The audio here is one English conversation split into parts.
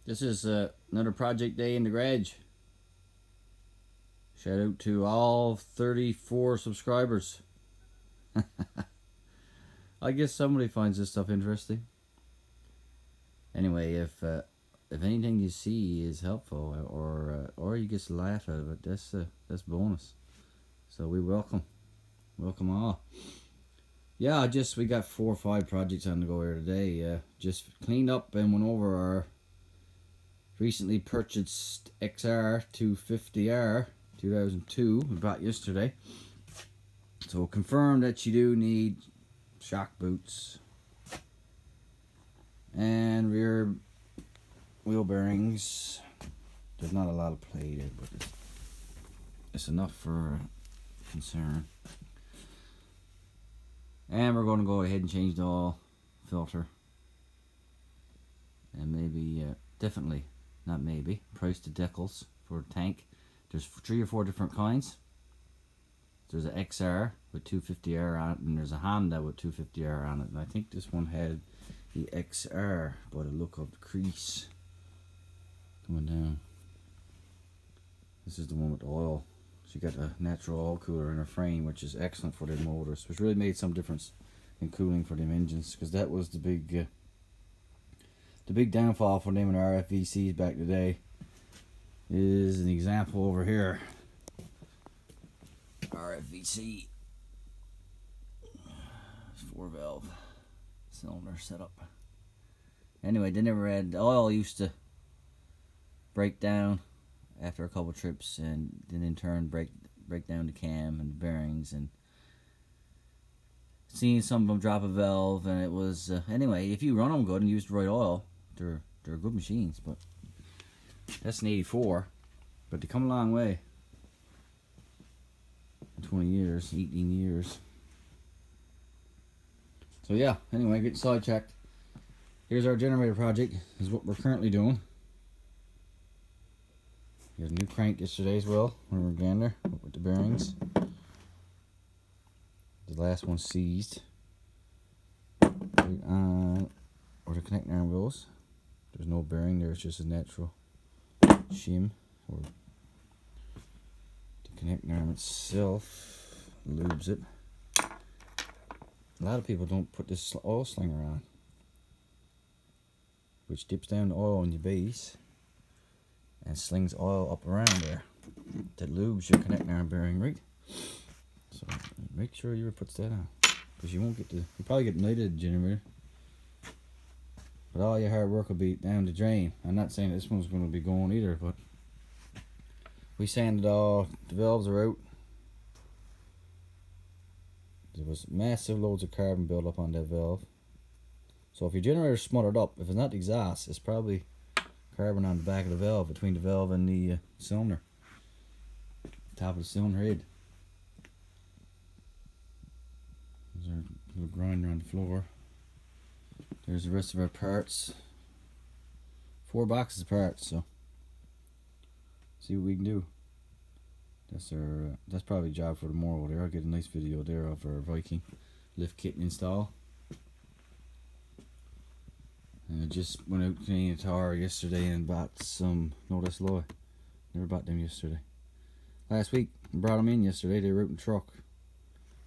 This is another project day in the garage. Shout out to all 34 subscribers. I guess somebody finds this stuff interesting. Anyway, if anything you see is helpful or you just laugh out of it, that's bonus. So we welcome all. Yeah, we got 4 or 5 projects on the go here today. Just cleaned up and went over our recently purchased XR 250R 2002 we bought yesterday. So confirmed that you do need shock boots and rear wheel bearings. There's not a lot of plated, but it's enough for concern. And we're going to go ahead and change the oil filter, and maybe definitely not maybe price the decals for the tank. There's 3 or 4 different kinds. There's an XR with 250R on it, and there's a Honda with 250R on it, and I think this one had the XR by the look of the crease coming down. This is the one with the oil. She got a natural oil cooler in her frame, which is excellent for the motors, which really made some difference in cooling for them engines, because that was the big downfall for them and RFVCs back in the day. Is an example over here. RFVC 4-valve cylinder setup. Anyway, they never had, the oil used to break down after a couple trips, and then in turn break down the cam and the bearings, and seeing some of them drop a valve, and it was anyway, if you run them good and use the right oil, they're good machines. But that's an 84, but they come a long way in 20 years, 18 years. So yeah, anyway, get sidetracked. Here's our generator project, is what we're currently doing. Got a new crank yesterday as well, when we were gander with the bearings. The last one seized right on where the connecting arm goes. There's no bearing there, it's just a natural shim. Or the connecting arm itself lubes it. A lot of people don't put this oil slinger on, which dips down the oil on your base and slings oil up around there. That lubes your connecting arm bearing, right? So make sure you put that on, because you won't get you probably get ignited generator, but all your hard work will be down the drain. I'm not saying this one's going to be going either, but we sanded all the valves are out. There was massive loads of carbon built up on that valve. So if your generator's smothered up, if it's not the exhaust, it's probably carbon on the back of the valve, between the valve and the cylinder, top of the cylinder head. There's our little grinder on the floor. There's the rest of our parts. 4 boxes of parts, so see what we can do. That's probably a job for tomorrow there. I'll get a nice video there of our Viking lift kit install. And I just went out to Canadian Tire yesterday and bought some, no, that's Loy. Never bought them yesterday. Last week, I brought them in yesterday. They were out in the truck.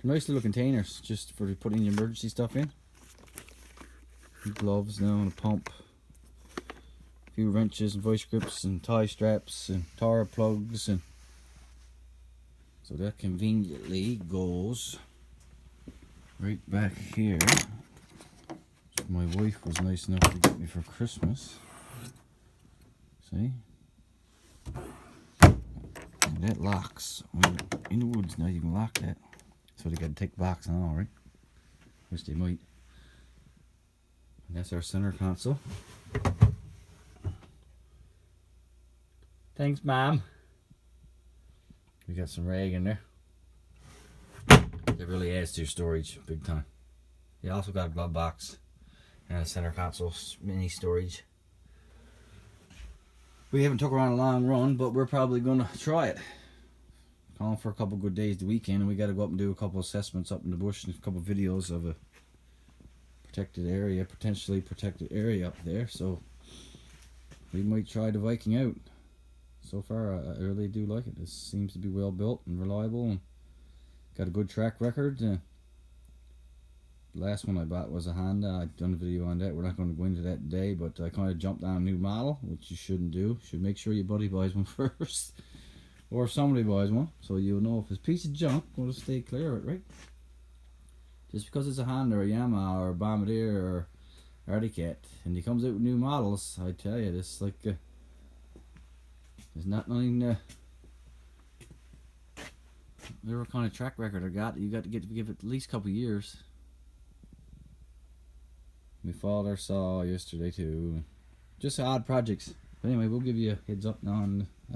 They're nice little containers, just for putting your emergency stuff in. Gloves now, and a pump. A few wrenches and vice grips and tie straps and tire plugs, and so that conveniently goes right back here. My wife was nice enough to get me for Christmas. See? And that locks. When you're in the woods now, you can lock that. So they gotta take the box and all, right? Which they might. And that's our center console. Thanks, Mom. We got some rag in there. That really adds to your storage big time. You also got a glove box and a center console mini storage. We haven't took her on a long run, but we're probably gonna try it. Calling for a couple good days the weekend, and we got to go up and do a couple assessments up in the bush and a couple videos of a protected area, potentially protected area up there. So we might try the Viking out. So far, I really do like it. It seems to be well built and reliable and got a good track record. The last one I bought was a Honda. I've done a video on that. We're not going to go into that today, but I kind of jumped on a new model, which you shouldn't do. You should make sure your buddy buys one first, or if somebody buys one, so you'll know if it's a piece of junk, going to stay clear of it, right? Just because it's a Honda or a Yamaha or a Bombardier or Arctic Cat, and he comes out with new models, I tell you, this like there's not nothing. Whatever kind of track record I got, you got to give it at least a couple years. My father saw yesterday too. Just odd projects. But anyway, we'll give you a heads up now on